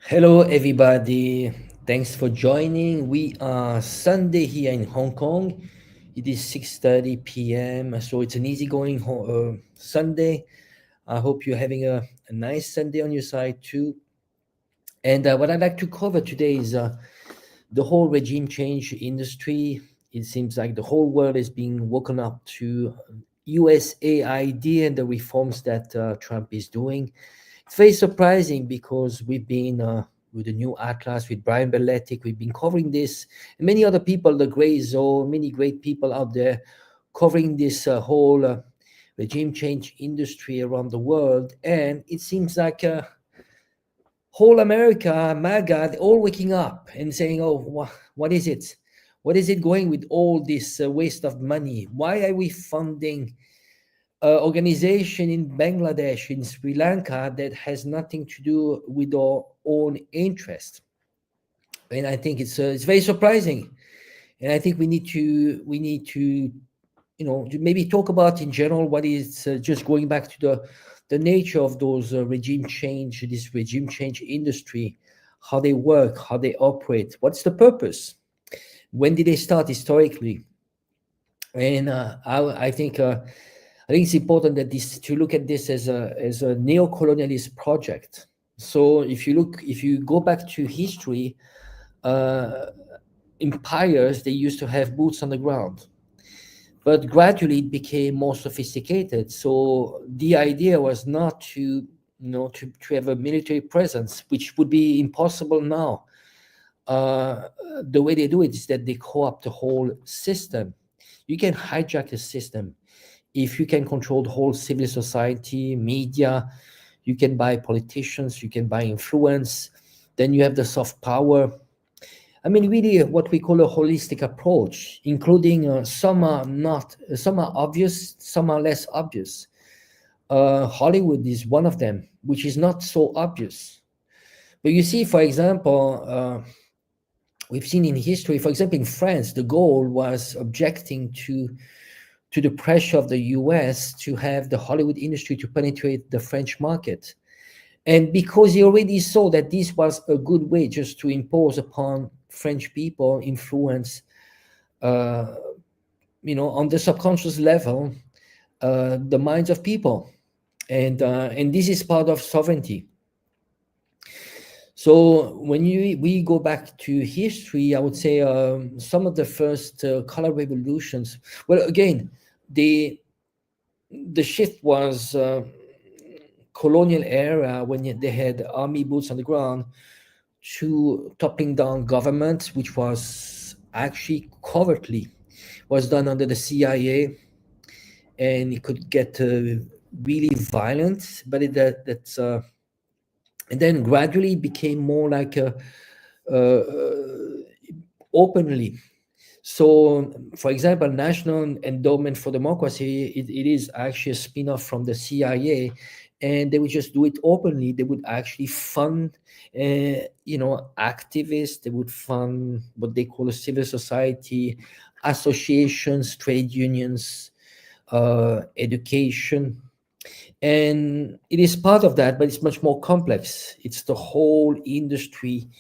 Hello, everybody. Thanks for joining. We are Sunday here in Hong Kong. It is 6:30 p.m. So it's an easygoing Sunday. I hope you're having a nice Sunday on your side too. And what I'd like to cover today is the whole regime change industry. It seems like the whole world is being woken up to USAID and the reforms that Trump is doing. It's very surprising because we've been with the new Atlas, with Brian Beletic, we've been covering this, and many other people, the Grey Zone, many great people out there covering this whole regime change industry around the world. And it seems like whole America, MAGA, they're all waking up and saying, oh, what is it? What is it going with all this waste of money? Why are we funding organization in Bangladesh, in Sri Lanka, that has nothing to do with our own interest? And I think it's very surprising. And I think we need to maybe talk about in general what is just going back to the nature of those this regime change industry, how they work, how they operate, what's the purpose, when did they start historically? And I think it's important that to look at this as a neo-colonialist project. So if you go back to history, empires, they used to have boots on the ground, but gradually it became more sophisticated. So the idea was not to have a military presence, which would be impossible now. The way they do it is that they co-opt the whole system. You can hijack a system if you can control the whole civil society, media. You can buy politicians, you can buy influence, then you have the soft power. I mean, really, what we call a holistic approach, including some are obvious, some are less obvious. Hollywood is one of them, which is not so obvious. But you see, for example, we've seen in history, for example, in France, de Gaulle was objecting to the pressure of the US to have the Hollywood industry to penetrate the French market. And because he already saw that this was a good way just to impose upon French people influence, on the subconscious level, the minds of people. And this is part of sovereignty. So when we go back to history, I would say some of the first color revolutions, well, again, the shift was colonial era, when they had army boots on the ground, to toppling down government, which was actually covertly was done under the CIA, and it could get really violent. But and then gradually became more like openly. So, for example, National Endowment for Democracy, it is actually a spin-off from the CIA, and they would just do it openly. They would actually fund, activists. They would fund what they call a civil society, associations, trade unions, education. And it is part of that, but it's much more complex. It's the whole industry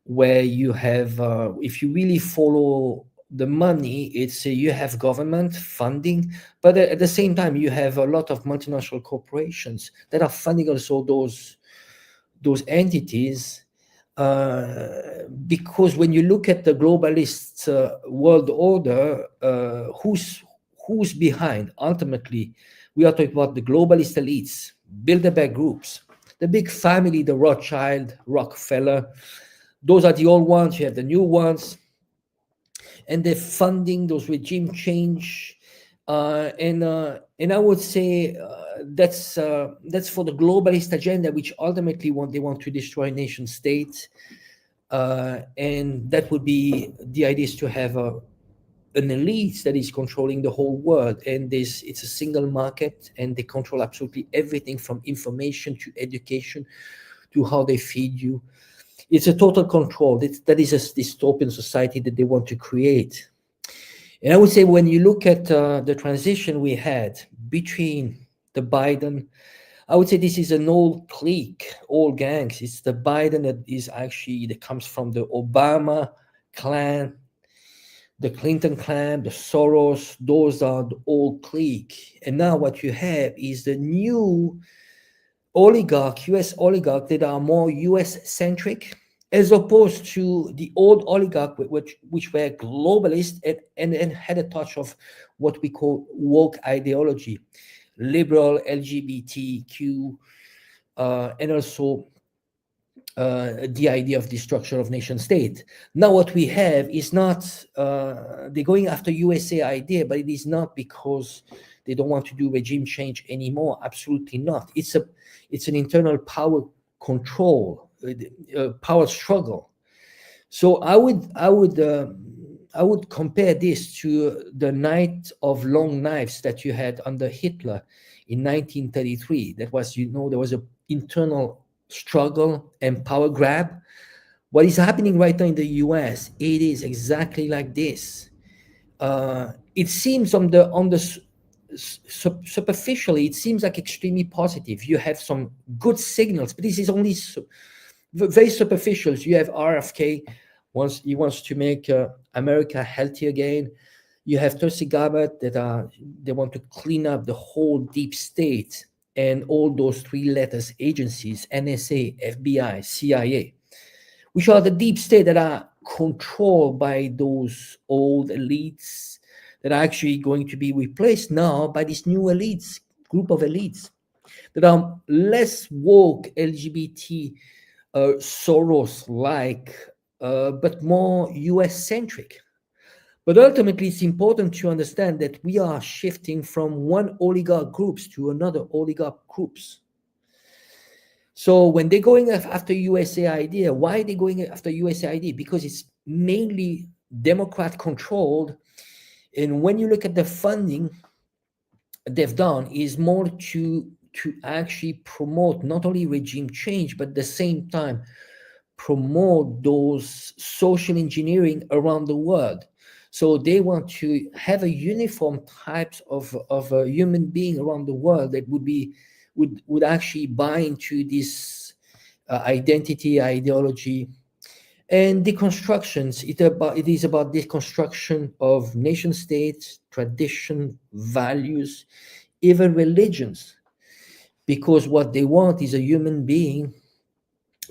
where you have, if you really follow the money, it's you have government funding, but at the same time you have a lot of multinational corporations that are funding also those entities, because when you look at the globalist world order, who's behind? Ultimately, we are talking about the globalist elites, Bilderberg groups, the big family, the Rothschild, Rockefeller. Those are the old ones. You have the new ones, and they're funding those regime change. And I would say that's for the globalist agenda, which ultimately they want to destroy nation states. And that would be the idea, is to have an elite that is controlling the whole world, and it's a single market, and they control absolutely everything from information to education to how they feed you. It's a total control. That is a dystopian society that they want to create. And I would say when you look at the transition we had between the Biden, I would say this is an old clique all gangs. It's the Biden that comes from the Obama clan, the Clinton clan, the Soros. Those are the old clique. And now what you have is the new US oligarch that are more US centric, as opposed to the old oligarch, which were globalist and had a touch of what we call woke ideology, liberal, LGBTQ, and also the idea of destruction of nation state. Now what we have is not, they're going after USA idea, but it is not because they don't want to do regime change anymore. Absolutely not. It's an internal power control, power struggle. So I would compare this to the Night of Long Knives that you had under Hitler in 1933. That was, there was an internal struggle and power grab. What is happening right now in the US, it is exactly like this. It seems superficially, it seems like extremely positive. You have some good signals, but this is only very superficial. You have RFK, he wants to make America healthy again. You have Tulsi Gabbard they want to clean up the whole deep state and all those three letters agencies, NSA, FBI, CIA, which are the deep state that are controlled by those old elites that are actually going to be replaced now by this new elites, group of elites that are less woke, LGBT, Soros-like, but more US-centric. But ultimately, it's important to understand that we are shifting from one oligarch groups to another oligarch groups. So when they're going after USAID, why are they going after USAID? Because it's mainly Democrat controlled. And when you look at the funding they've done, is more to actually promote not only regime change, but at the same time promote those social engineering around the world. So they want to have a uniform types of a human being around the world that would actually buy into this identity, ideology, and deconstructions. It is about deconstruction of nation states, tradition, values, even religions, because what they want is a human being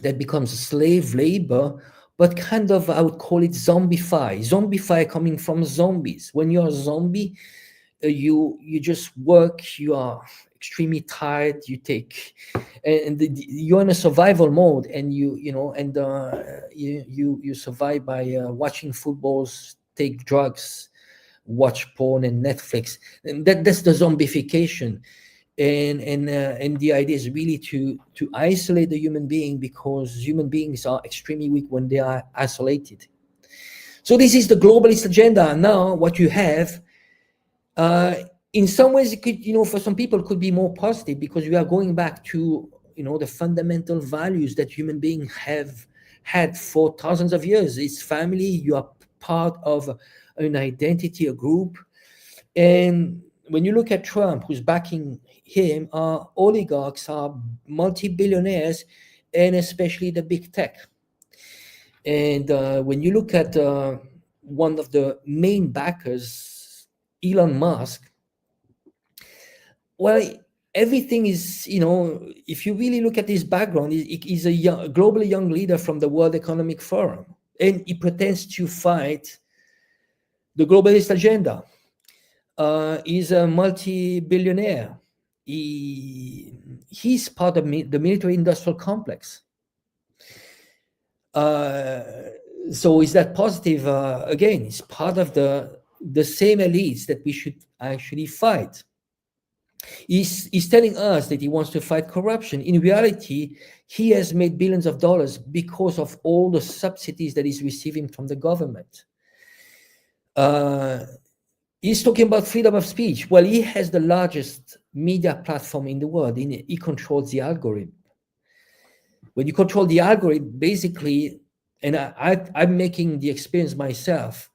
that becomes slave labor, but kind of, I would call it zombify coming from zombies. When you're a zombie, you just work, you are extremely tired, you're in a survival mode, and you survive by watching footballs, take drugs, watch porn and Netflix, and that's the zombification. And the idea is really to isolate the human being, because human beings are extremely weak when they are isolated. So this is the globalist agenda. Now what you have, in some ways it could, for some people it could be more positive, because we are going back to the fundamental values that human beings have had for thousands of years. It's family, you are part of an identity, a group. And when you look at Trump, who's backing him, are oligarchs, are multi-billionaires, and especially the big tech. And when you look at one of the main backers, Elon Musk, well, everything is, if you really look at his background, he's a globally young leader from the World Economic Forum, and he pretends to fight the globalist agenda. He's a multi-billionaire. He's part of the military-industrial complex. So is that positive? Again, it's part of the same elites that we should actually fight. He's telling us that he wants to fight corruption. In reality, he has made billions of dollars because of all the subsidies that he's receiving from the government. He's talking about freedom of speech. Well, he has the largest media platform in the world. He controls the algorithm. When you control the algorithm, basically, and I'm making the experience myself,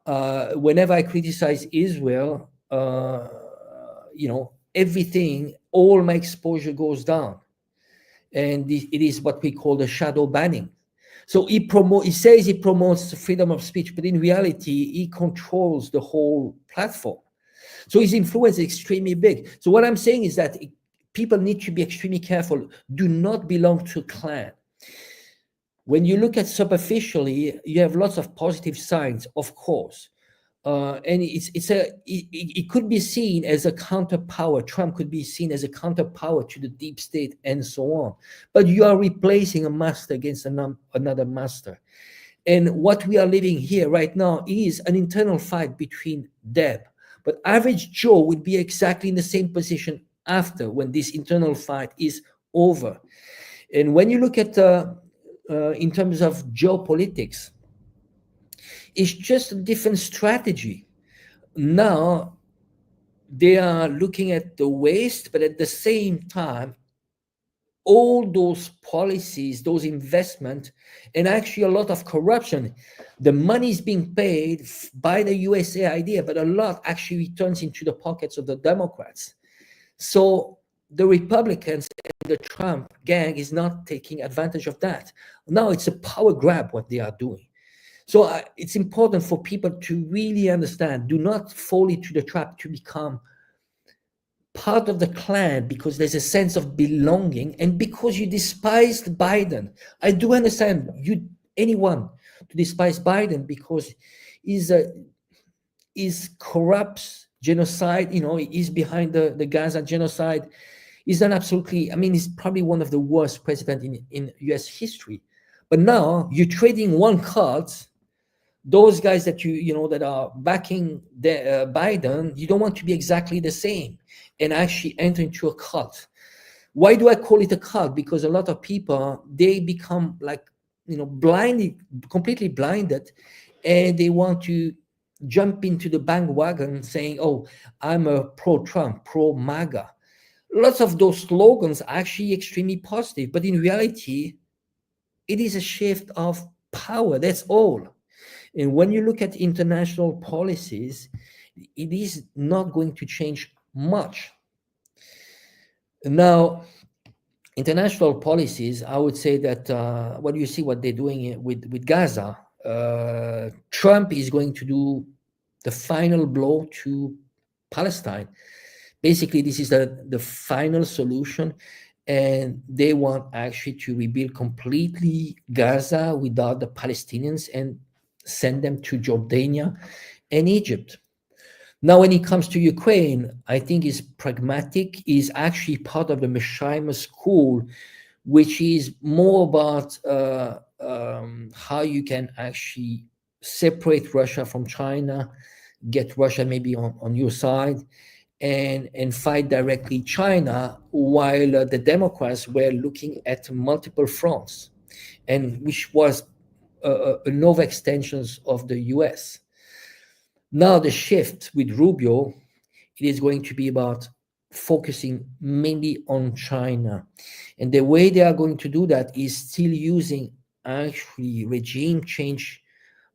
whenever I criticize Israel, everything, all my exposure goes down. and it is what we call the shadow banning. So he says he promotes freedom of speech, but in reality, he controls the whole platform. So his influence is extremely big. So what I'm saying is that people need to be extremely careful. Do not belong to a clan. When you look at superficially, you have lots of positive signs, of course. And it could be seen as a counterpower. Trump could be seen as a counterpower to the deep state and so on. But you are replacing a master against another master. And what we are living here right now is an internal fight between them. But average Joe would be exactly in the same position after, when this internal fight is over. And when you look at in terms of geopolitics, it's just a different strategy. Now they are looking at the West, but at the same time, all those policies, those investment, and actually a lot of corruption, the money is being paid by the USAID, but a lot actually returns into the pockets of the Democrats. So the Republicans and the Trump gang is not taking advantage of that. Now it's a power grab what they are doing. So it's important for people to really understand, do not fall into the trap to become part of the clan because there's a sense of belonging and because you despised Biden. I do understand anyone to despise Biden because he's corrupts genocide, he's behind the Gaza genocide. He's done absolutely, I mean, he's probably one of the worst presidents in US history. But now you're trading one card. Those guys that that are backing Biden, you don't want to be exactly the same and actually enter into a cult. Why do I call it a cult? Because a lot of people, they become like, blinded, completely blinded, and they want to jump into the bandwagon saying, oh, I'm a pro-Trump, pro-MAGA. Lots of those slogans are actually extremely positive, but in reality, it is a shift of power, that's all. And when you look at international policies, it is not going to change much. Now, international policies, I would say that what you see what they're doing with Gaza, Trump is going to do the final blow to Palestine. Basically, this is the final solution. And they want actually to rebuild completely Gaza without the Palestinians and send them to Jordania and Egypt. Now, when it comes to Ukraine, I think is pragmatic, is actually part of the Meshaima school, which is more about how you can actually separate Russia from China, get Russia maybe on your side, and fight directly China, while the Democrats were looking at multiple fronts, and which was another extensions of the US. Now the shift with Rubio, it is going to be about focusing mainly on China. And the way they are going to do that is still using actually regime change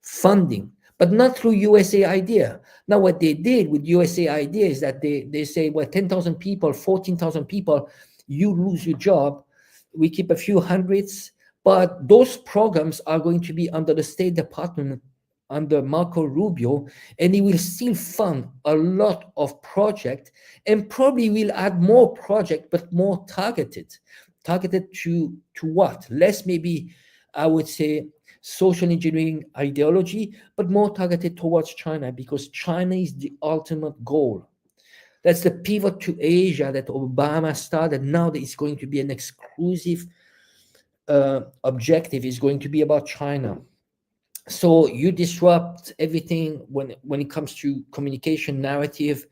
funding, but not through USAID. Now, what they did with USAID is that they say, well, 10,000 people, 14,000 people, you lose your job. We keep a few hundreds, but those programs are going to be under the State Department, under Marco Rubio, and he will still fund a lot of projects and probably will add more projects, but more targeted. Targeted to what? Less maybe, I would say, social engineering ideology, but more targeted towards China, because China is the ultimate goal. That's the pivot to Asia that Obama started. Now that it's going to be an exclusive objective, is going to be about China. So you disrupt everything when it comes to communication narrative,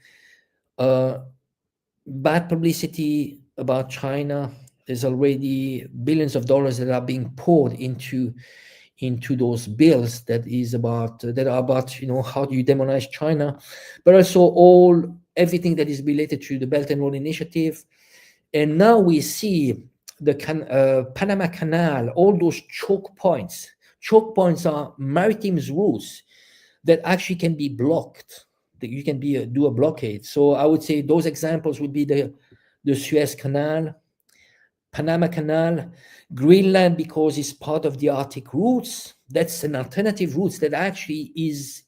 bad publicity about China. There's already billions of dollars that are being poured into those bills that are about how do you demonize China, but also everything that is related to the Belt and Road Initiative. And now we see the Panama Canal, all those choke points. Choke points are maritime routes that actually can be blocked. That you can do a blockade. So I would say those examples would be the Suez Canal, Panama Canal, Greenland because it's part of the Arctic routes. That's an alternative route that actually is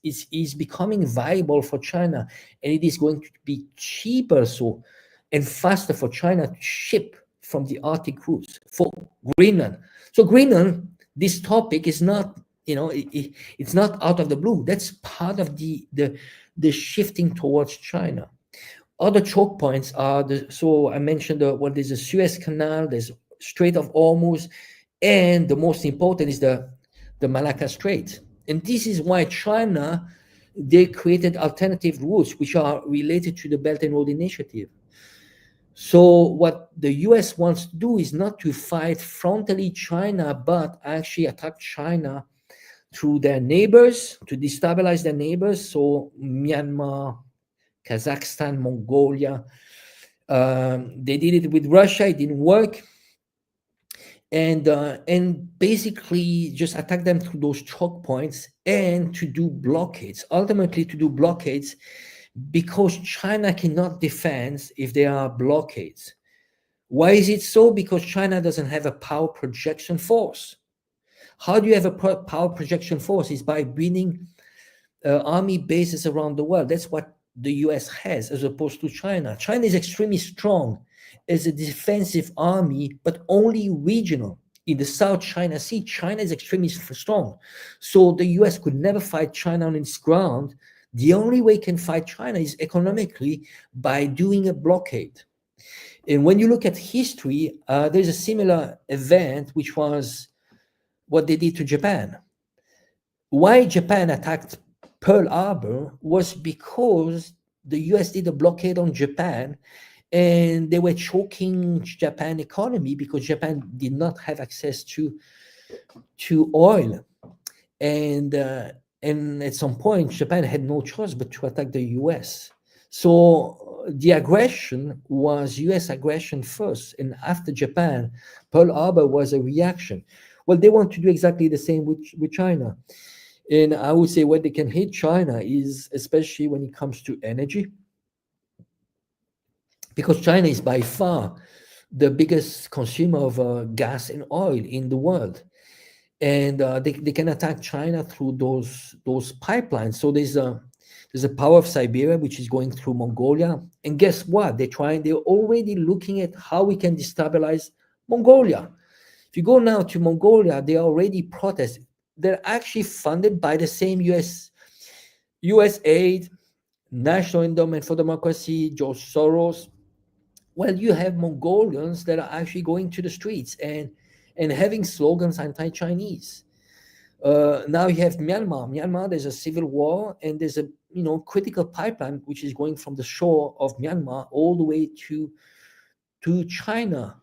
becoming viable for China, and it is going to be cheaper so and faster for China to ship from the Arctic routes for Greenland. So Greenland, this topic is not, it's not out of the blue. That's part of the shifting towards China. Other choke points are so I mentioned there's a Suez Canal, there's Strait of Hormuz, and the most important is the Malacca Strait. And this is why China, they created alternative routes which are related to the Belt and Road Initiative. So what the US wants to do is not to fight frontally China, but actually attack China through their neighbors, to destabilize their neighbors. So Myanmar, Kazakhstan, Mongolia. They did it with Russia, it didn't work. And basically just attack them through those choke points and to do blockades, ultimately to do blockades, because China cannot defend if there are blockades. Why is it so? Because China doesn't have a power projection force. How do you have a power projection force? Is by building army bases around the world. That's what the US has, as opposed to China. China is extremely strong as a defensive army, but only regional. In the South China Sea, China is extremely strong. So the US could never fight China on its ground. The only way it can fight China is economically, by doing a blockade. And when you look at history, there's a similar event, which was what they did to Japan. Why Japan attacked Pearl Harbor was because the US did a blockade on Japan, and they were choking Japan economy because Japan did not have access to oil. And at some point, Japan had no choice but to attack the US. So the aggression was US aggression first, and after Japan, Pearl Harbor was a reaction. Well, they want to do exactly the same with China. And I would say where they can hit China is especially when it comes to energy, because China is by far the biggest consumer of gas and oil in the world. And they can attack China through those pipelines. So there's a power of Siberia, which is going through Mongolia. And guess what? They're already looking at how we can destabilize Mongolia. If you go now to Mongolia, they already protest. They're actually funded by the same USAID, National Endowment for Democracy, George Soros. Well, you have Mongolians that are actually going to the streets and having slogans anti-Chinese. Now you have Myanmar. Myanmar, there's a civil war, and there's a critical pipeline which is going from the shore of Myanmar all the way to China.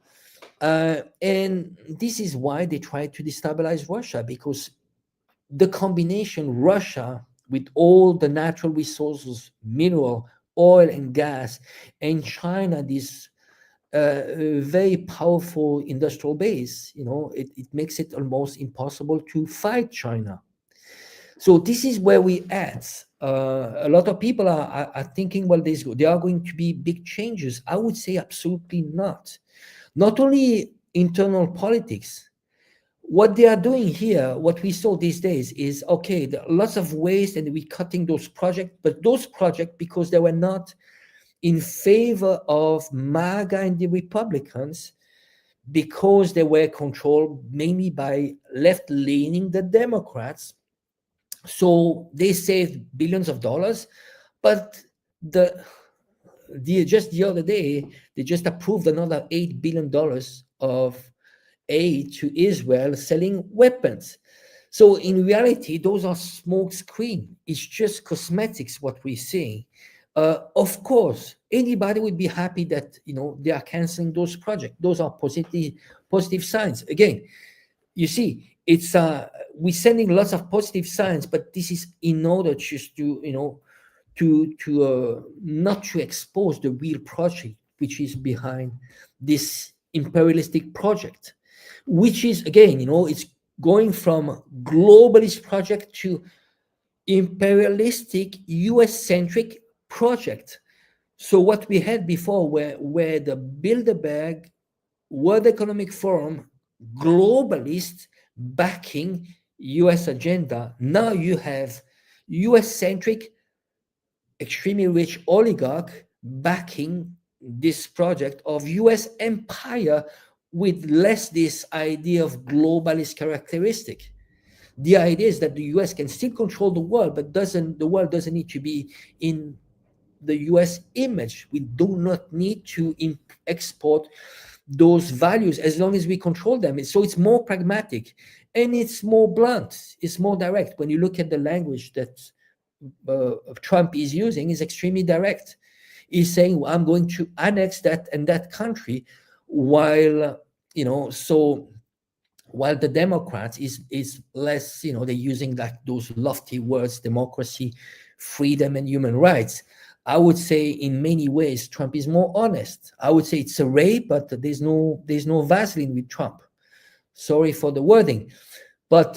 And this is why they try to destabilize Russia, because the combination Russia with all the natural resources, mineral, oil and gas, and China, this very powerful industrial base, it makes it almost impossible to fight China. So this is where we at. A lot of people are thinking, well, there are going to be big changes. I would say absolutely not. Not only internal politics. What they are doing here, what we saw these days is, okay, there are lots of waste and we're cutting those projects, but those projects, because they were not in favor of MAGA and the Republicans, because they were controlled mainly by left-leaning the Democrats. So they saved billions of dollars, but just the other day, they just approved another $8 billion of aid to Israel selling weapons. So in reality, those are smoke screen. It's just cosmetics what we're seeing. Of course, anybody would be happy that they are canceling those projects. Those are positive signs. Again, you see, it's we're sending lots of positive signs, but this is in order just to not to expose the real project which is behind this imperialistic project, which is, again, it's going from globalist project to imperialistic US-centric project. So what we had before, where the Bilderberg World Economic Forum, globalists backing US agenda. Now you have US centric, extremely rich oligarch backing this project of US empire with less this idea of globalist characteristic. The idea is that the US can still control the world, but the world doesn't need to be in the US image. We do not need to export those values as long as we control them. So it's more pragmatic and it's more blunt, it's more direct. When you look at the language that Trump is using, is extremely direct. He's saying, well, I'm going to annex that and that country, while so while the Democrats is less, they're using like those lofty words, democracy, freedom, and human rights. I would say in many ways Trump is more honest. I would say it's a rape, but there's no Vaseline with Trump. Sorry for the wording, but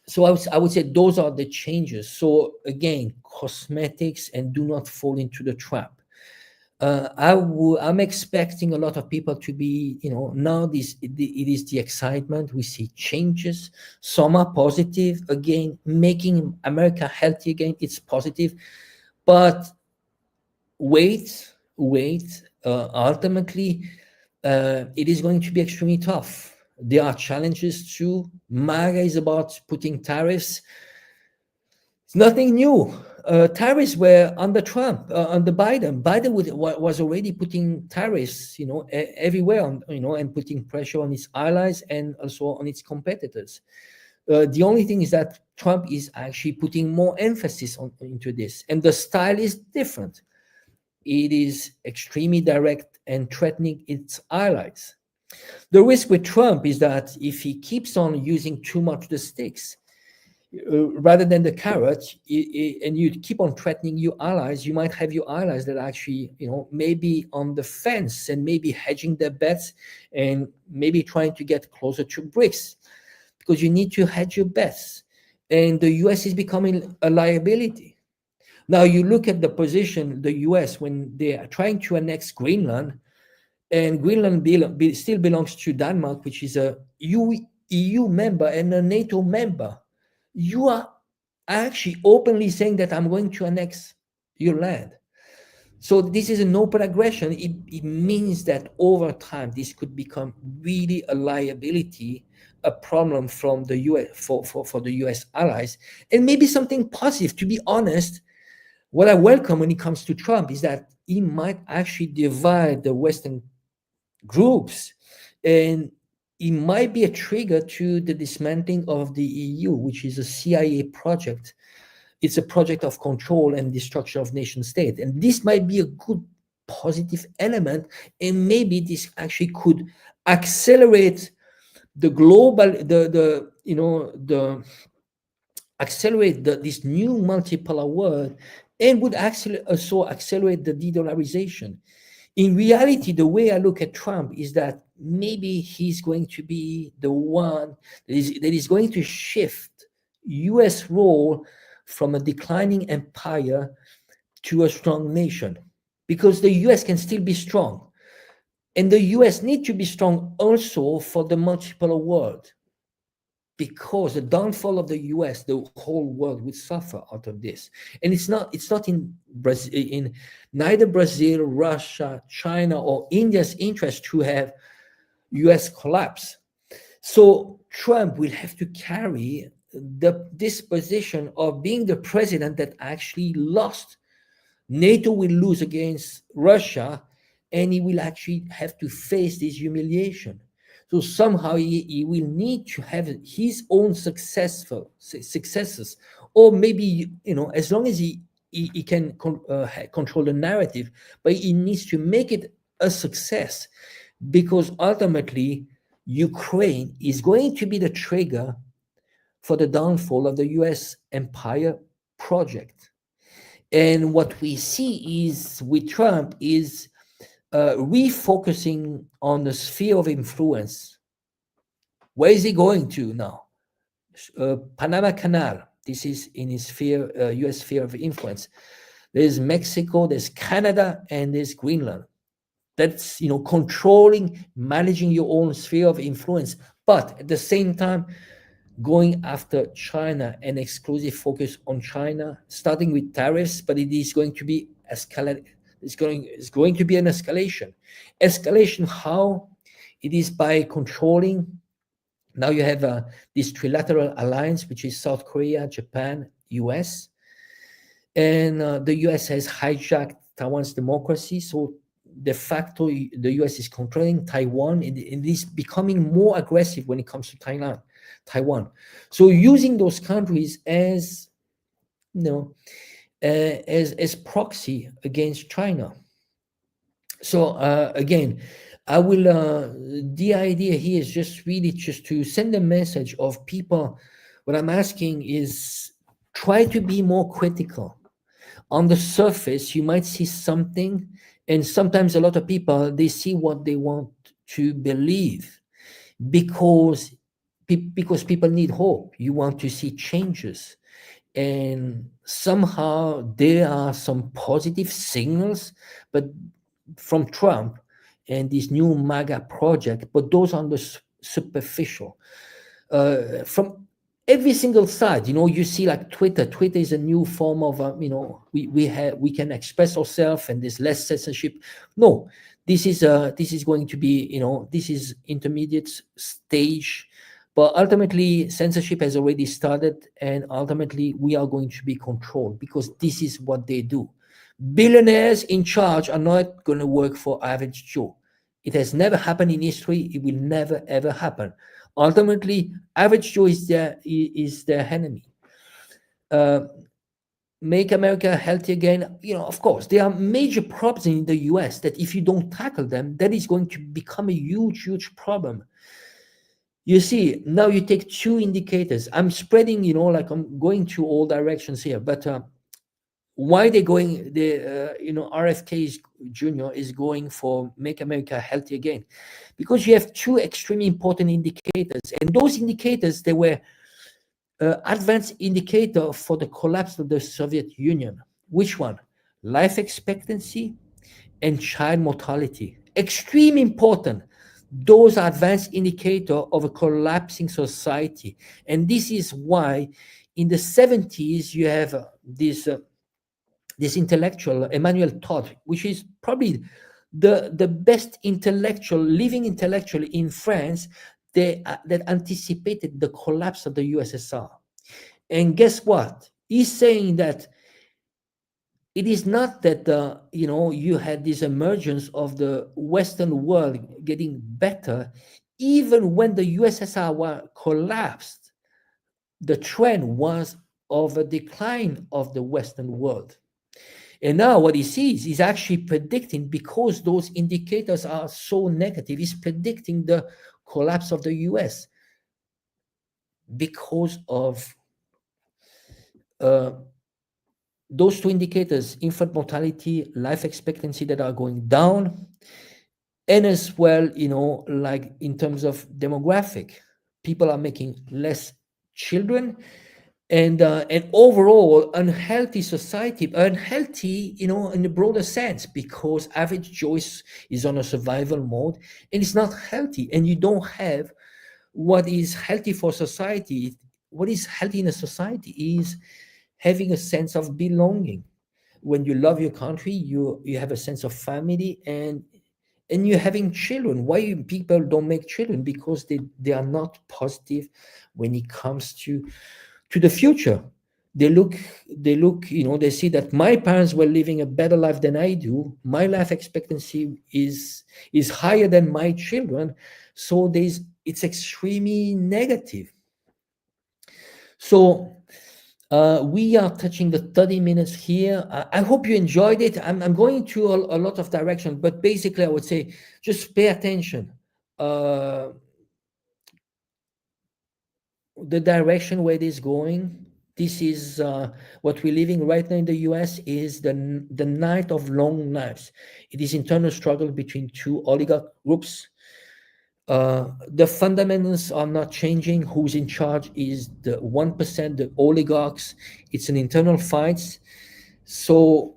so I would say those are the changes. So again, cosmetics, and do not fall into the trap. I'm expecting a lot of people to be, now it is the excitement. We see changes. Some are positive. Again, making America healthy again, it's positive. But wait. Ultimately, it is going to be extremely tough. There are challenges too. MAGA is about putting tariffs. It's nothing new. Tariffs were under Trump, under Biden. Biden was already putting tariffs, everywhere, and putting pressure on its allies and also on its competitors. The only thing is that Trump is actually putting more emphasis into this, and the style is different. It is extremely direct and threatening its allies. The risk with Trump is that if he keeps on using too much the sticks, rather than the carrot, and you keep on threatening your allies, you might have your allies that actually, maybe on the fence and maybe hedging their bets and maybe trying to get closer to BRICS, because you need to hedge your bets. And the US is becoming a liability. Now you look at the position, the US, when they are trying to annex Greenland, and Greenland still belongs to Denmark, which is a EU member and a NATO member. You are actually openly saying that I'm going to annex your land. So this is an open aggression. It means that over time, this could become really a liability, a problem from the US for the US allies, and maybe something positive. To be honest, what I welcome when it comes to Trump is that he might actually divide the Western groups, and it might be a trigger to the dismantling of the EU, which is a CIA project. It's a project of control and destruction of nation state. And this might be a good positive element. And maybe this actually could accelerate the global, accelerate this new multipolar world, and would actually also accelerate the de-dollarization. In reality, the way I look at Trump is that maybe he's going to be the one that is going to shift US role from a declining empire to a strong nation, because the US can still be strong. And the US need to be strong also for the multipolar world, because the downfall of the US, the whole world would suffer out of this. And it's not in Brazil, in neither Brazil, Russia, China, or India's interest to have US collapse. So Trump will have to carry this position of being the president that actually lost. NATO will lose against Russia, and he will actually have to face this humiliation. So somehow he will need to have his own successes, or maybe, as long as he can control the narrative, but he needs to make it a success, because ultimately Ukraine is going to be the trigger for the downfall of the US empire project. And what we see is with Trump is refocusing on the sphere of influence. Where is he going to now? Panama Canal. This is in his US sphere of influence. There's Mexico, there's Canada, and there's Greenland. That's, controlling, managing your own sphere of influence, but at the same time going after China and exclusive focus on China, starting with tariffs, but it is going to be escalate. It's going to be an escalation. Escalation how? It is by controlling. Now you have this trilateral alliance, which is South Korea, Japan, US, and the US has hijacked Taiwan's democracy. So de facto, the US is controlling Taiwan. It is becoming more aggressive when it comes to Taiwan. So using those countries as, as proxy against China. So again, I will. The idea here is just really just to send a message of people. What I'm asking is try to be more critical. On the surface, you might see something, and sometimes a lot of people, they see what they want to believe because people need hope. You want to see changes, and somehow there are some positive signals, but from Trump and this new MAGA project, but those are the superficial. From every single side, you see like Twitter. Twitter is a new form of, we can express ourselves and there's less censorship. No, this is going to be, this is intermediate stage, but ultimately censorship has already started, and ultimately we are going to be controlled because this is what they do. Billionaires in charge are not going to work for average Joe. It has never happened in history. It will never, ever happen. Ultimately, average Joe is their enemy. Make America healthy again. Of course, there are major problems in the US that if you don't tackle them, that is going to become a huge, huge problem. You see, now you take two indicators. I'm spreading, like I'm going to all directions here, but why they're going, RFK Jr. is going for Make America Healthy Again, because you have two extremely important indicators, and those indicators, they were advanced indicator for the collapse of the Soviet Union. Which one? Life expectancy and child mortality. Extremely important. Those are advanced indicator of a collapsing society, and this is why in the 70s you have this intellectual, Emmanuel Todd, which is probably the best living intellectual in France that anticipated the collapse of the USSR. And guess what? He's saying that it is not that you had this emergence of the Western world getting better. Even when the USSR collapsed, the trend was of a decline of the Western world. And now what he sees, he's actually predicting, because those indicators are so negative, he's predicting the collapse of the US because of those two indicators, infant mortality, life expectancy, that are going down. And as well, like in terms of demographic, people are making less children, and overall unhealthy society, unhealthy, in the broader sense, because average Joe is on a survival mode, and it's not healthy, and you don't have what is healthy for society. What is healthy in a society is having a sense of belonging. When you love your country, you have a sense of family, and you're having children. Why people don't make children? Because they are not positive when it comes to the future. They look, they see that my parents were living a better life than I do. My life expectancy is higher than my children. So it's extremely negative. So we are touching the 30 minutes here. I hope you enjoyed it. I'm going to a lot of direction, but basically I would say just pay attention. The direction where it is going. This is what we're living right now in the US is the night of long knives. It is internal struggle between two oligarch groups. The fundamentals are not changing. Who's in charge is the 1%, the oligarchs. It's an internal fight. So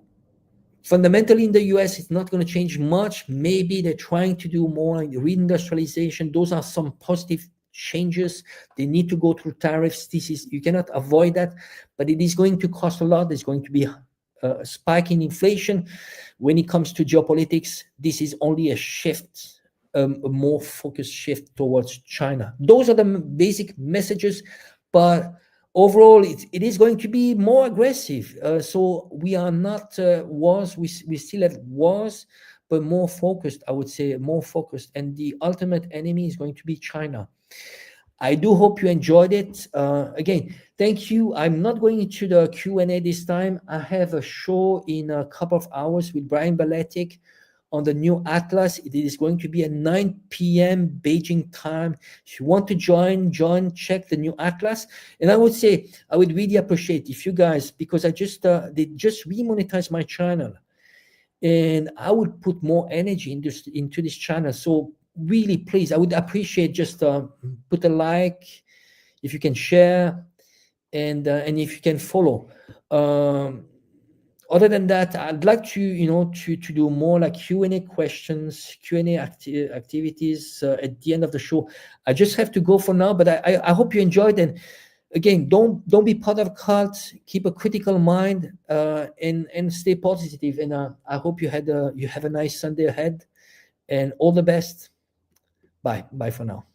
Fundamentally, in the US, it's not going to change much. Maybe they're trying to do more like reindustrialization. Those are some positive changes. They need to go through tariffs. This is, you cannot avoid that, but it is going to cost a lot. There's going to be a spike in inflation. When it comes to geopolitics, this is only a shift, a more focused shift towards China. Those are the basic messages, but overall, it is going to be more aggressive. So we are not wars. We still have wars, but more focused. I would say more focused. And the ultimate enemy is going to be China. I do hope you enjoyed it. Again, thank you. I'm not going into the Q&A this time. I have a show in a couple of hours with Brian Baletic on the new Atlas. It is going to be at 9 p.m. Beijing time. If you want to join, check the new Atlas. And I would say, I would really appreciate if you guys, because I just, they just remonetized my channel. And I would put more energy into this channel. So really, please, I would appreciate just put a like, if you can share, and if you can follow. Other than that, I'd like to to do more like Q&A questions, Q&A activities at the end of the show. I just have to go for now, but I hope you enjoyed. And again, don't be part of a cult. Keep a critical mind and stay positive. And I hope you have a nice Sunday ahead, and all the best. Bye for now.